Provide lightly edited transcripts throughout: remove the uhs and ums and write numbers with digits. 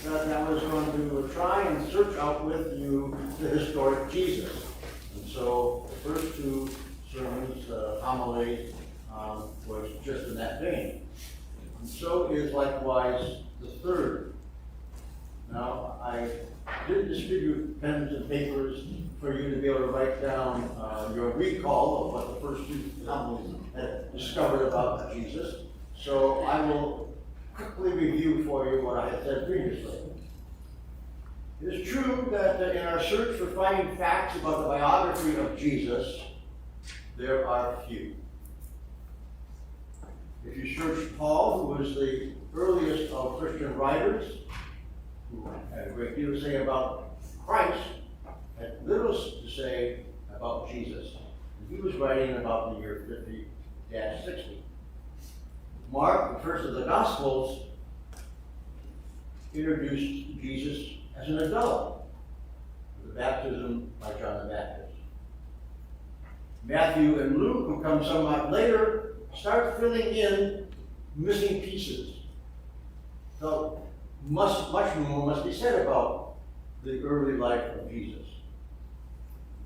that I was going to try and search out with you the historic Jesus. And so the first two sermons, homilies, was just in that vein. And so is likewise the third. Now, I did distribute pens and papers for you to be able to write down your recall of what the first two homilies had discovered about Jesus. So I will quickly review for you what I had said previously. It is true that in our search for finding facts about the biography of Jesus, there are few. If you search Paul, who was the earliest of Christian writers, who had a great deal to say about Christ, had little to say about Jesus. And he was writing about the year 50-60. Mark, the first of the Gospels, introduced Jesus as an adult, with the baptism by John the Baptist. Matthew and Luke, who come somewhat later, start filling in missing pieces. So much more must be said about the early life of Jesus.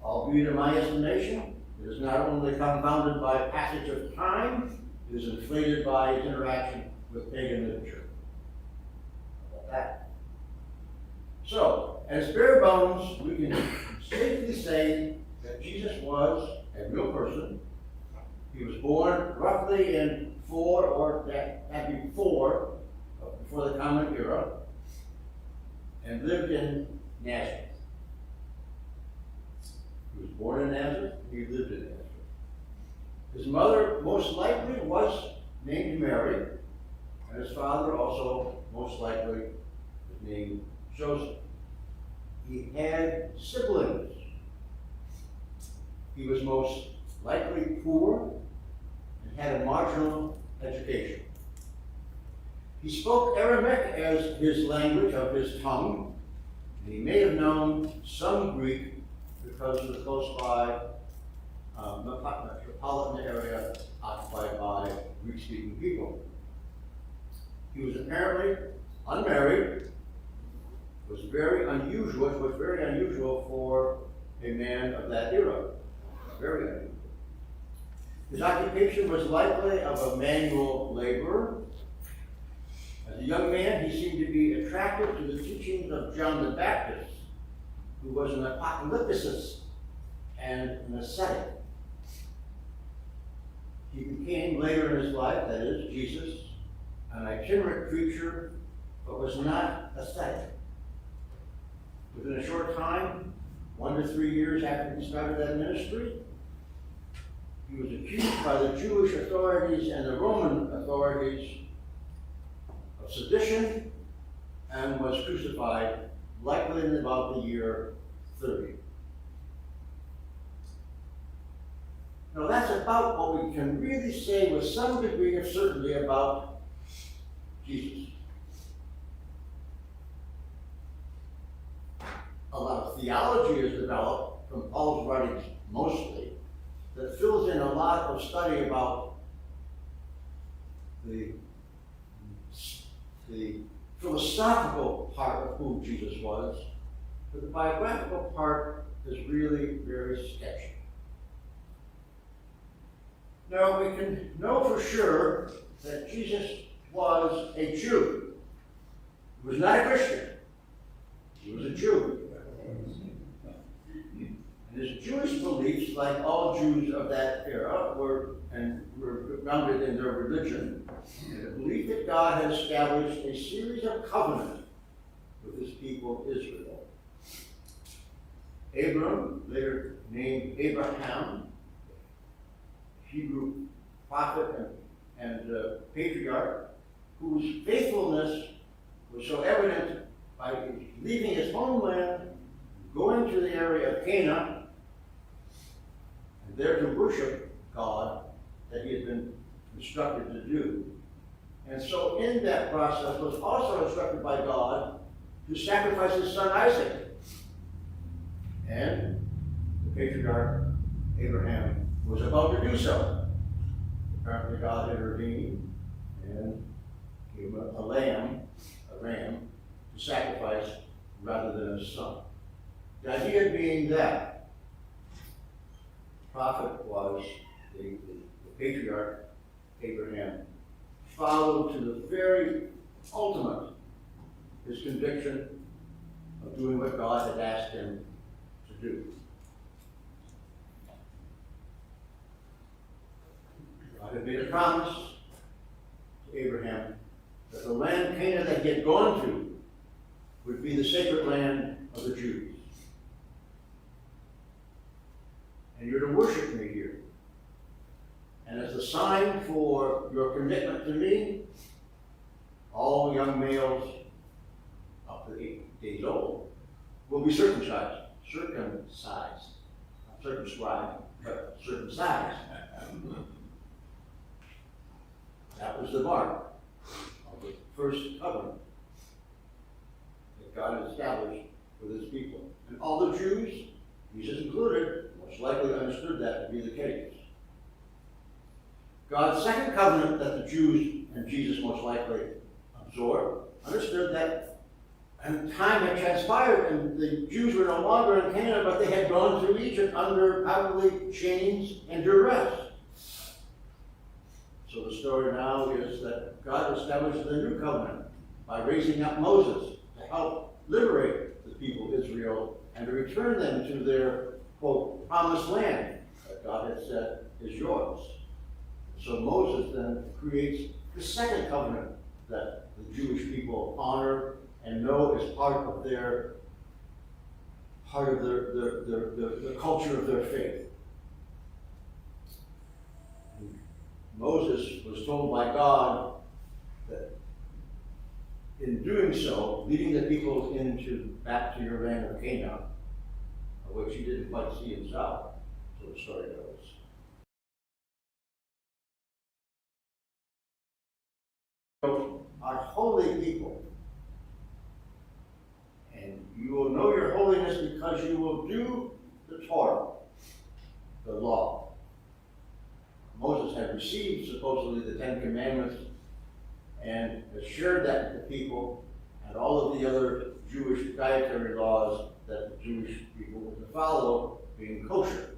Albeit in my estimation, it is not only confounded by passage of time, it is inflated by his interaction with pagan literature. How about that? So, as bare bones, we can safely say that Jesus was a real person. He was born roughly in 4 or that before the Common Era, and lived in Nazareth. He was born in Nazareth, he lived in Nazareth. His mother most likely was named Mary, and his father also most likely was named Joseph. He had siblings. He was most likely poor and had a marginal education. He spoke Aramaic as his language of his tongue, and he may have known some Greek because of the close by metropolitan area occupied by Greek-speaking people. He was apparently unmarried. It was very unusual for a man of that era. Very unusual. His occupation was likely of a manual laborer. As a young man, he seemed to be attracted to the teachings of John the Baptist, who was an apocalypticist and an ascetic. He became later in his life, that is, Jesus, an itinerant preacher, but was not ascetic. Within a short time, 1 to 3 years after he started that ministry, he was accused by the Jewish authorities and the Roman authorities of sedition and was crucified, likely in about the year 30. Now that's about what we can really say with some degree of certainty about Jesus. A lot of theology is developed from Paul's writings mostly that fills in a lot of study about the philosophical part of who Jesus was, but the biographical part is really very sketchy. Now, we can know for sure that Jesus was a Jew. He was not a Christian. He was a Jew. And his Jewish beliefs, like all Jews of that era, were grounded in their religion, and the belief that God had established a series of covenants with his people Israel. Abram, later named Abraham, Hebrew prophet and patriarch, whose faithfulness was so evident by leaving his homeland, going to the area of Canaan, and there to worship God that he had been instructed to do. And so in that process was also instructed by God to sacrifice his son Isaac. And the patriarch Abraham was about to do so. Apparently God intervened and gave him a ram, to sacrifice rather than a son. The idea being that the prophet was the patriarch Abraham, followed to the very ultimate his conviction of doing what God had asked him to do. God had made a promise to Abraham that the land Canaan that he had gone to would be the sacred land of the Jews. And you're to worship me here. And as a sign for your commitment to me, all young males up to 8 days old will be circumcised, not circumscribed, but circumcised. That was the mark of the first covenant that God had established with his people. And all the Jews, Jesus included, most likely understood that to be the case. God's second covenant that the Jews and Jesus most likely absorbed, understood that and time had transpired and the Jews were no longer in Canaan, but they had gone through Egypt under probably chains and duress. So the story now is that God establishes a new covenant by raising up Moses to help liberate the people of Israel and to return them to their, quote, promised land that God had said is yours. So Moses then creates the second covenant that the Jewish people honor and know as part of the culture of their faith. And Moses was told by God that in doing so, leading the people back to your land of Canaan, of which he didn't quite see himself, so the story goes. Are holy people. And you will know your holiness because you will do the Torah, the law. Moses had received supposedly the Ten Commandments and had shared that with the people and all of the other Jewish dietary laws that the Jewish people were to follow, being kosher.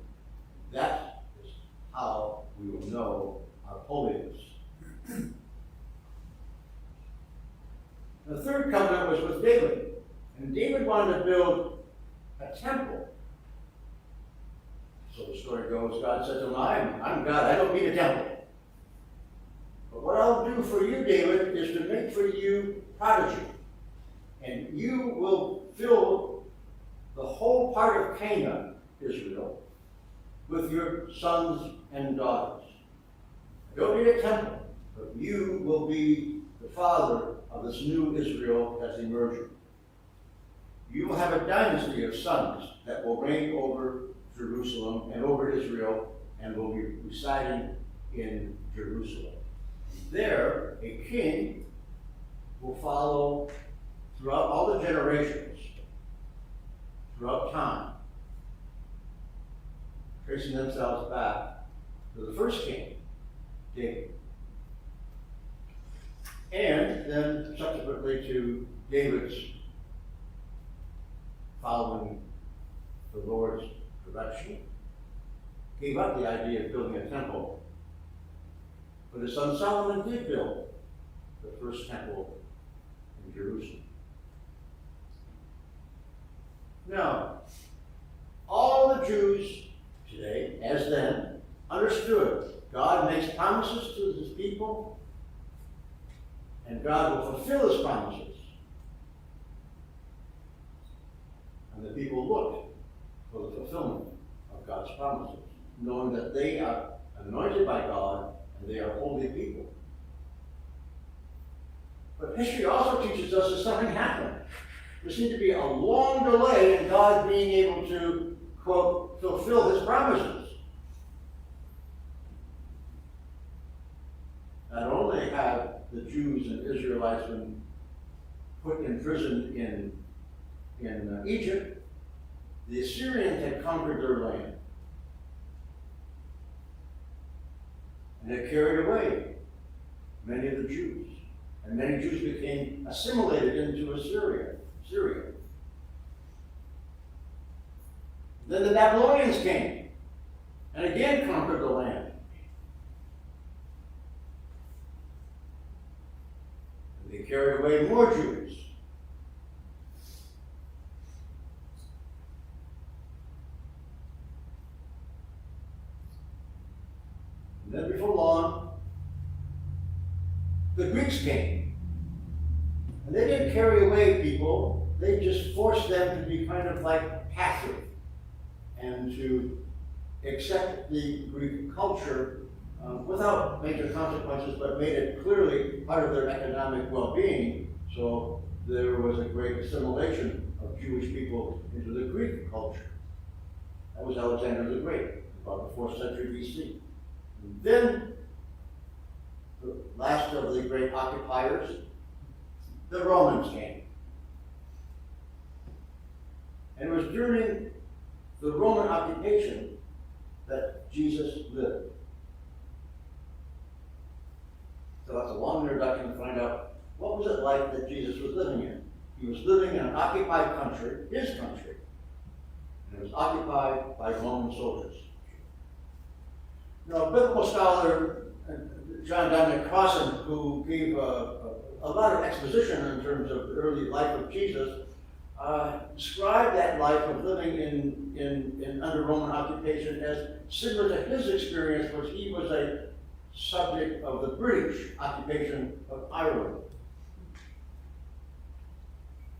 That is how we will know our holiness. The third covenant was with David. And David wanted to build a temple. So the story goes, God said to him, I'm God, I don't need a temple. But what I'll do for you, David, is to make for you prodigy. And you will fill the whole part of Canaan, Israel, with your sons and daughters. I don't need a temple, but you will be the father of this new Israel that's emerging. You will have a dynasty of sons that will reign over Jerusalem and over Israel and will be residing in Jerusalem. There, a king will follow throughout all the generations, throughout time, tracing themselves back to the first king, David. And then subsequently to David's following the Lord's direction, gave up the idea of building a temple. But his son Solomon did build the first temple in Jerusalem. Now, all the Jews today, as then, understood God makes promises to his people, and God will fulfill his promises. And the people looked for the fulfillment of God's promises, knowing that they are anointed by God and they are holy people. But history also teaches us that something happened. There seemed to be a long delay in God being able to, quote, fulfill his promises. Not only have the Jews and Israelites been put in prison in Egypt, the Assyrians had conquered their land. And they carried away many of the Jews. And many Jews became assimilated into Assyria. Then the Babylonians came and again conquered the land. They carried away more Jews. And then before long, the Greeks came. And they didn't carry away people, they just forced them to be kind of like passive and to accept the Greek culture without major consequences, but made it clearly part of their economic well-being. So there was a great assimilation of Jewish people into the Greek culture. That was Alexander the Great, about the 4th century BC. And then the last of the great occupiers, the Romans came. And it was during the Roman occupation that Jesus lived. So that's a long introduction to find out what was it like that Jesus was living in. He was living in an occupied country, his country, and it was occupied by Roman soldiers. Now, a biblical scholar, John Dominic Crossan, who gave a lot of exposition in terms of the early life of Jesus, described that life of living in under Roman occupation as similar to his experience, which he was a subject of the British occupation of Ireland.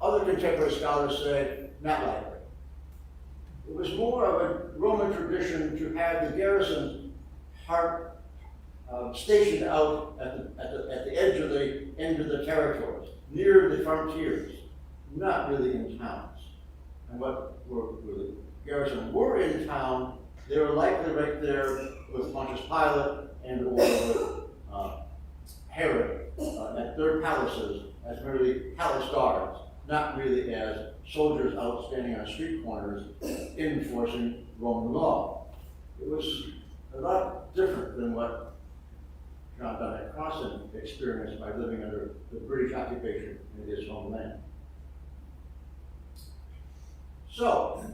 Other contemporary scholars say, not likely. It was more of a Roman tradition to have the garrison stationed out at the edge of the end of the territories, near the frontiers, not really in towns. And what were the garrison were in town, they were likely right there with Pontius Pilate and or with Herod at their palaces as merely palace guards, not really as soldiers out standing on street corners enforcing Roman law. It was a lot different than what John Dominic Crossan experienced by living under the British occupation in his homeland. So,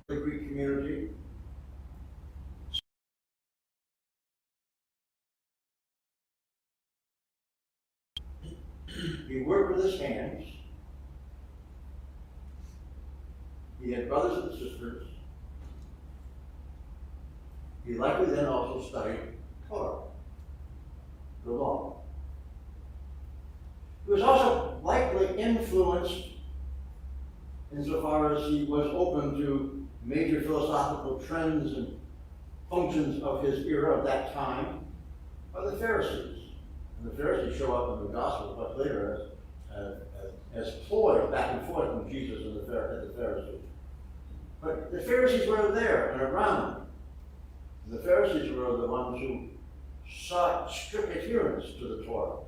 the Greek community he worked with his hands. He had brothers and sisters. He likely then also studied Torah, the law. He was also likely influenced insofar as he was open to major philosophical trends and functions of his era of that time by the Pharisees. And the Pharisees show up in the Gospel much later as ploys back and forth from Jesus and the Pharisees. But the Pharisees were there and around. And the Pharisees were the ones who sought strict adherence to the Torah.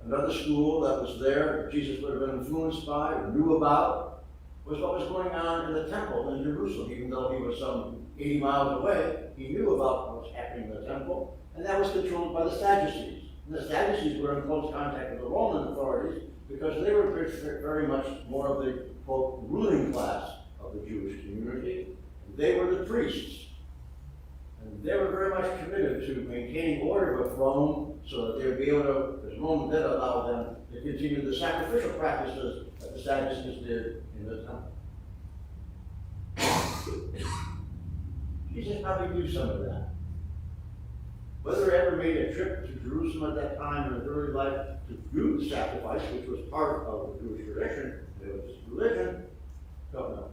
Another school that was there, Jesus would have been influenced by or knew about, was what was going on in the temple in Jerusalem. Even though he was some 80 miles away, he knew about what was happening in the temple, and that was controlled by the Sadducees. And the Sadducees were in close contact with the Roman authorities because they were very much more of the, quote, ruling class of the Jewish community. They were the priests. And they were very much committed to maintaining order with Rome so that they would be able to, because Rome did allow them to continue the sacrificial practices that the Sadducees did in the temple. Jesus probably knew some of that. Whether he ever made a trip to Jerusalem at that time in his early life to do the sacrifice, which was part of the Jewish tradition, it was religion, don't know.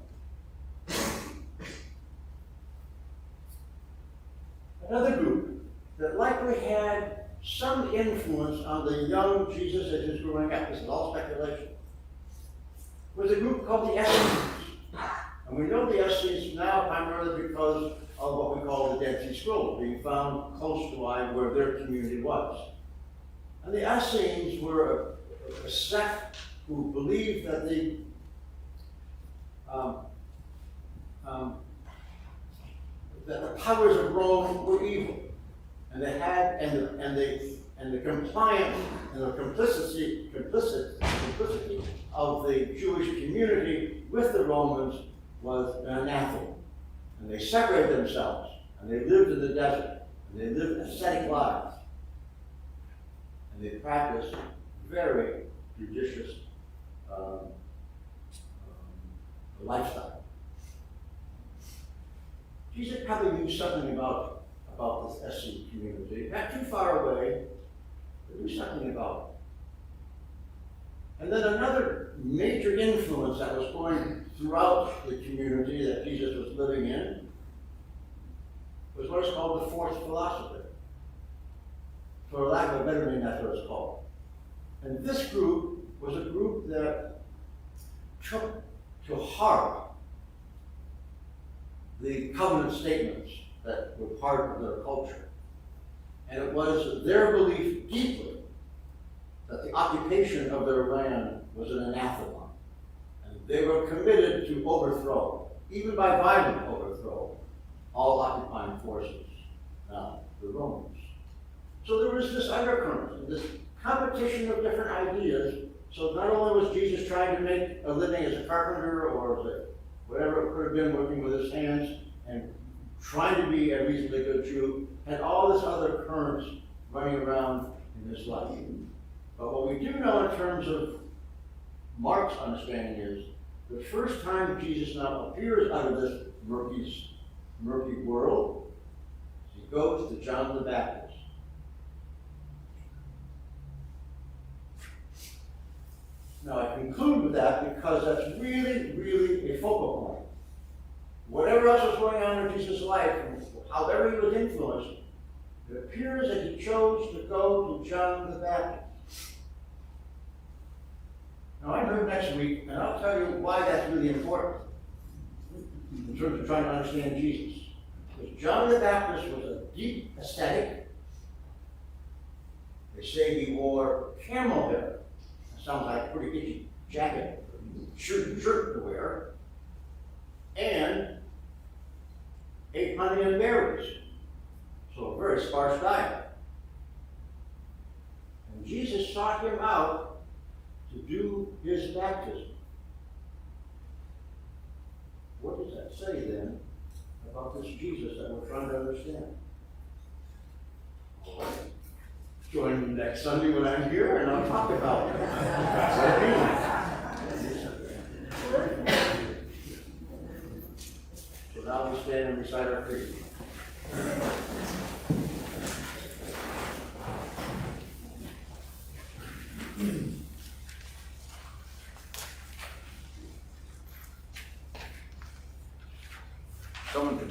Another group that likely had some influence on the young Jesus as he was growing up, this is all speculation, was a group called the Essenes. And we know the Essenes now primarily because of what we call the Dead Sea Scrolls, being found close to where their community was. And the Essenes were a sect who believed that the powers of Rome were evil, and they had and the compliance and the complicity of the Jewish community with the Romans was an anathema. And they separated themselves, and they lived in the desert, and they lived ascetic lives. And they practiced very judicious lifestyle. Jesus probably knew something about this SC community, not too far away, but knew something about it. And then another major influence that was going throughout the community that Jesus was living in was what is called the fourth philosophy. For lack of a better name, that's what it's called. And this group was a group that took to heart the covenant statements that were part of their culture. And it was their belief deeply that the occupation of their land was an anathema. And they were committed to overthrow, even by violent overthrow, all occupying forces, now the Romans. So there was this undercurrent, this competition of different ideas. So not only was Jesus trying to make a living as a carpenter or as a whatever it could have been, working with his hands and trying to be a reasonably good Jew, had all this other currents running around in his life. But what we do know in terms of Mark's understanding is the first time Jesus now appears out of this murky world, he goes to John the Baptist. Now I conclude with that because that's really, really a focal point. Whatever else was going on in Jesus' life, and however he was influenced, it appears that he chose to go to John the Baptist. Now I'm here next week, and I'll tell you why that's really important in terms of trying to understand Jesus. Because John the Baptist was a deep ascetic. They say he wore camel hair. Sounds like a pretty itchy jacket, shirt to wear, and ate honey and berries. So a very sparse diet. And Jesus sought him out to do his baptism. What does that say then about this Jesus that we're trying to understand? All right. Join me next Sunday when I'm here, and I'll talk about it. So now we stand and recite our creed. Someone can